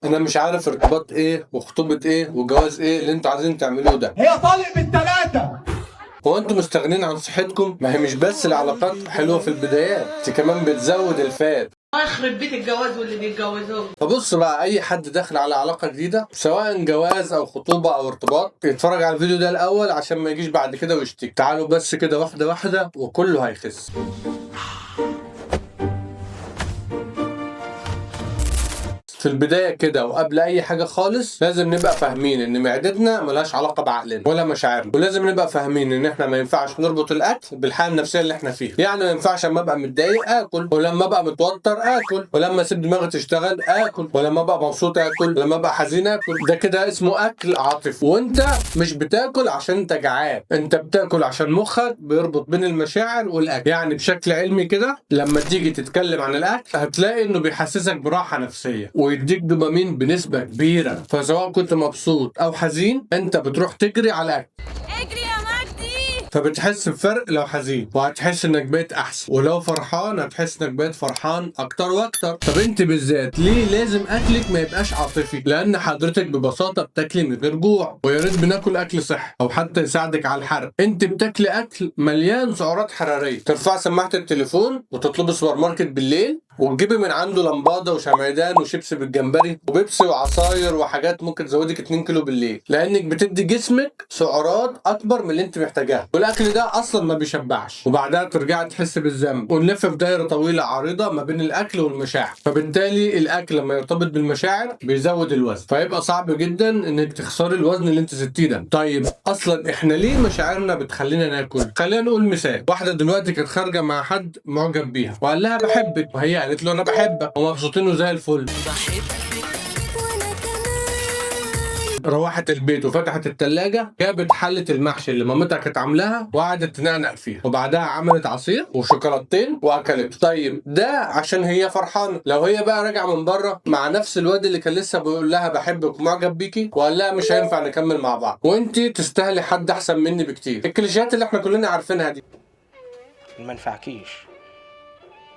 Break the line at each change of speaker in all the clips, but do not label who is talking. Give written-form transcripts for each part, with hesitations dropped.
انا مش عارف ارتباط ايه وخطوبة ايه وجواز ايه اللي انتوا عايزين تعملوه ده.
هي طالق بالثلاثة.
هو انتوا مستغنين عن صحتكم؟ ما هي مش بس العلاقات حلوة في البدايات، دي كمان بتزود الفات.
يخرب بيت الجواز واللي بيتجوزوه.
فبص بقى، اي حد داخل على علاقة جديدة سواء جواز او خطوبة او ارتباط يتفرج على الفيديو ده الاول عشان ما يجيش بعد كده ويشتكي. تعالوا بس كده واحدة واحدة وكله هيخس. في البداية كده وقبل أي حاجة خالص لازم نبقى فاهمين إن معدتنا ملهاش علاقة بعقلنا ولا مشاعرنا، ولازم نبقى فاهمين إن إحنا ما ينفعش نربط الأكل بالحالة النفسية اللي إحنا فيها. يعني ما ينفعش أما أبقى متضايق آكل، ولما أبقى متوتر آكل، ولما أسيب دماغي تشتغل آكل، ولما أبقى مبسوط آكل، ولما أبقى حزين آكل. ده كده اسمه أكل عاطفي، وأنت مش بتاكل عشان أنت جعان، أنت بتاكل عشان مخك بيربط بين المشاعر والأكل. يعني بشكل علمي كده لما تيجي تتكلم عن الأكل هتلاقي إنه بيحسسك براحة نفسية ويديك دوبامين بنسبة كبيرة، فسواء كنت مبسوط أو حزين أنت بتروح تجري على الأكل.
اجري يا مجدي.
فبتحس بفرق لو حزين، وهتحس انك بقيت احسن، ولو فرحان هتحس انك بقيت فرحان اكتر واكتر. طب انت بالذات ليه لازم اكلك ما يبقاش عاطفي؟ لان حضرتك ببساطه بتاكلي من غير جوع، ويا ريت بناكل اكل صحي او حتى يساعدك على الحرق. انت بتاكلي اكل مليان سعرات حراريه. ترفع سماعه التليفون وتطلبي سوبر ماركت بالليل وتجيبي من عنده لمبادة وشمعدان وشيبس بالجمبري وبيبسي وعصاير وحاجات ممكن تزودك 2 كيلو بالليل، لانك بتدي جسمك سعرات اكبر من اللي انت محتاجاها، والاكل ده اصلا ما بيشبعش. وبعدها ترجعي تحس بالذنب ونلف في دايره طويله عريضه ما بين الاكل والمشاعر. فبالتالي الاكل لما يرتبط بالمشاعر بيزود الوزن، فيبقى صعب جدا انك تخسري الوزن اللي انت زدتيه ده. طيب اصلا احنا ليه مشاعرنا بتخلينا ناكل؟ خلينا نقول مثال. واحده دلوقتي كانت خارجه مع حد معجب بيها وقال لها بحبك، وهي قالت له انا بحبك، ومبسوطين وزي الفل. روحت البيت وفتحت التلاجة، جابت حلة المحشي اللي مامتها كانت عاملاها وقعدت تنقنق فيها، وبعدها عملت عصير وشوكولاتتين واكلته. طيب ده عشان هي فرحانة. لو هي بقى راجعة من بره مع نفس الواد اللي كان لسه بيقول لها بحبك ومعجب بيكي وقال لها مش هينفع نكمل مع بعض، وانت تستاهلي حد احسن مني بكتير، الكليشيهات اللي احنا كلنا عارفينها دي.
ما ينفعكيش،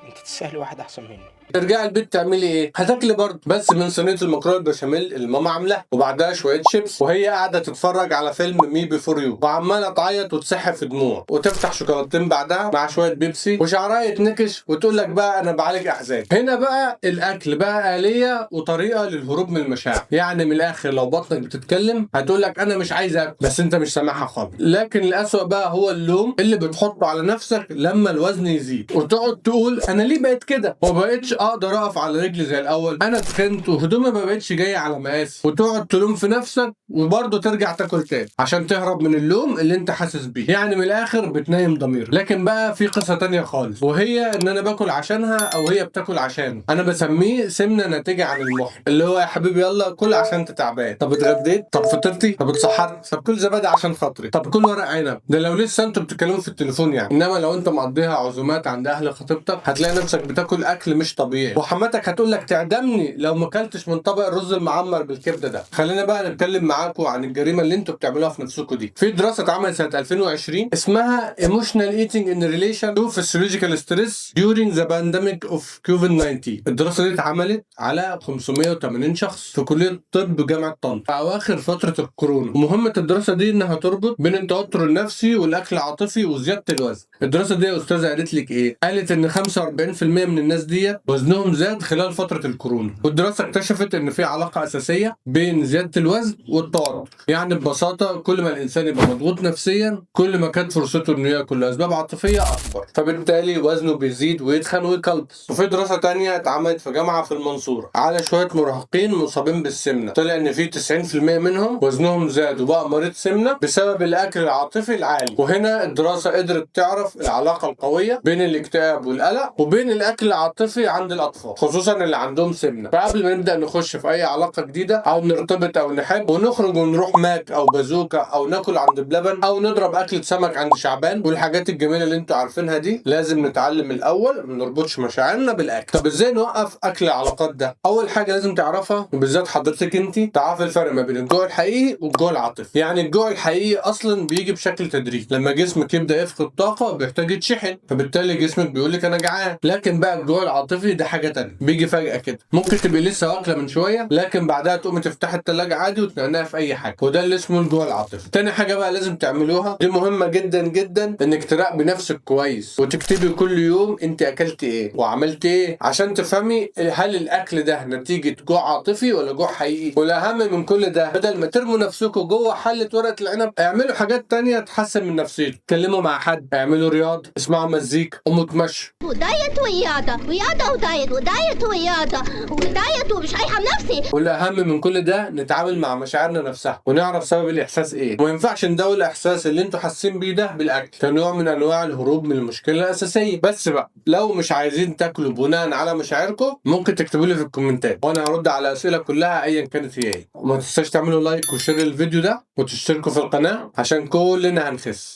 انت تستاهلي واحد احسن مني.
ترجعي البيت تعملي ايه؟ هتاكلي برضه بس من صينيه المكرونه البشاميل اللي ماما عاملاها، وبعدها شويه شيبس، وهي قاعده تتفرج على فيلم مي بيفور يو وعماله تعيط وتسح في دموع، وتفتح شوكولاتتين بعدها مع شويه بيبسي وشعرها يتنكش وتقول لك بقى انا بعالج احزان. هنا بقى الاكل بقى آلية وطريقه للهروب من المشاعر. يعني من الاخر لو بطنك بتتكلم هتقول لك انا مش عايز اكل، بس انت مش سامعها خالص. لكن الاسوأ بقى هو اللوم اللي بتحطه على نفسك لما الوزن يزيد، وتقعد تقول انا ليه بقيت كده؟ ما بقتش اقدر اقف على رجلي زي الاول، انا اتخنت وهدومي ما بقتش جايه على مقاسي، وتقعد تلوم في نفسك وبرضه ترجع تاكل تاني عشان تهرب من اللوم اللي انت حاسس بيه. يعني من الاخر بتنيم ضميرك. لكن بقى في قصه تانية خالص، وهي ان انا باكل عشانها او هي بتاكل عشانه. انا بسميه سمنه ناتجه عن المحن، اللي هو يا حبيبي يلا كل عشان انت تعبان. طب اتغديت؟ طب فطرتي؟ طب اتسحرت؟ طب كل زبادي عشان خاطري؟ طب كل ورق عنب؟ ده لو لسه انتوا بتتكلموا في التليفون يعني. انما لو انت مقضيها عزومات عند اهل خطيبتك هتلاقي نفسك بتاكل اكل مش طبيعي، وحماتك هتقول لك تعدمني لو ما اكلتش من طبق الرز المعمر بالكبده ده. خلينا بقى نتكلم معاكم عن الجريمه اللي انتوا بتعملوها في نفسكم دي. في دراسه اتعملت سنه 2020 اسمها Emotional Eating in Relation to Physiological Stress During the Pandemic of COVID-19. الدراسه دي اتعملت على 580 شخص في كليه طب جامعه طنطا في اواخر فتره الكورونا، ومهمه الدراسه دي انها تربط بين التوتر النفسي والاكل العاطفي وزياده الوزن. الدراسه دي يا استاذه قالت لك ايه؟ قالت ان 45% من الناس ديت وزنهم زاد خلال فتره الكورونا، والدراسه اكتشفت ان في علاقه اساسيه بين زياده الوزن والتوتر. يعني ببساطه كل ما الانسان يبقى مضغوط نفسيا كل ما كانت فرصته انه ياكل لاسباب عاطفيه اكبر، فبالتالي وزنه بيزيد ويتخن ويكلبس. وفي دراسه تانية اتعملت في جامعه في المنصوره على شويه مراهقين مصابين بالسمنه، طلع ان في 90% منهم وزنهم زاد وبقى مريض سمنه بسبب الاكل العاطفي العالي. وهنا الدراسه قدرت تعرف العلاقه القويه بين الاكتئاب والقلق وبين الاكل العاطفي عند الاطفال، خصوصا اللي عندهم سمنه. فقبل ما نبدا نخش في اي علاقه جديده او نرتبط او نحب ونخرج ونروح ماك او بازوكا او ناكل عند بلبن او نضرب اكله سمك عند شعبان والحاجات الجميله اللي انتوا عارفينها دي، لازم نتعلم الاول ما نربطش مشاعرنا بالاكل. طب ازاي نوقف اكل العلاقات ده؟ اول حاجه لازم تعرفها، وبالذات حضرتك انت، تعرفي الفرق ما بين الجوع الحقيقي والجوع العاطفي. يعني الجوع الحقيقي اصلا بيجي بشكل تدريجي، لما جسمك يبدا يفقد طاقه بيحتاج يتشحن، فبالتالي جسمك بيقول لك انا جعان. لكن بقى الجوع العاطفي عاطفي ده حاجه تانية، بيجي فجاه كده. ممكن تبقي لسه واكله من شويه لكن بعدها تقومي تفتحي التلاجة عادي وتنقنقها في اي حاجه، وده اللي اسمه الجوع العاطفي. تاني حاجه بقى لازم تعملوها، دي مهمه جدا جدا، انك تراقبي نفسك كويس وتكتبي كل يوم انت اكلت ايه وعملت ايه، عشان تفهمي هل الاكل ده نتيجه جوع عاطفي ولا جوع حقيقي. والاهم من كل ده، بدل ما ترموا نفسكم جوه حله ورقه العنب، اعملوا حاجات تانية تحسن من نفسيتكم. اتكلموا مع حد، اعملوا رياضه، اسمعوا مزيكا، قوموا اتمشوا.
ودايت ورياضة، رياضة ودايت، ودايت ورياضة، ودايت ومش رايحة بنفسي.
والاهم من كل ده نتعامل مع مشاعرنا نفسها ونعرف سبب الاحساس ايه، وما ينفعش ندور الاحساس اللي انتوا حاسين بيه ده بالاكل كنوع من انواع الهروب من المشكله الاساسيه. بس بقى لو مش عايزين تاكلوا بناء على مشاعركم، ممكن تكتبوا لي في الكومنتات وانا هرد على الاسئله كلها ايا كانت هي ايه. وما تنساش تعملوا لايك وشير الفيديو ده وتشتركوا في القناه عشان كلنا هنخس.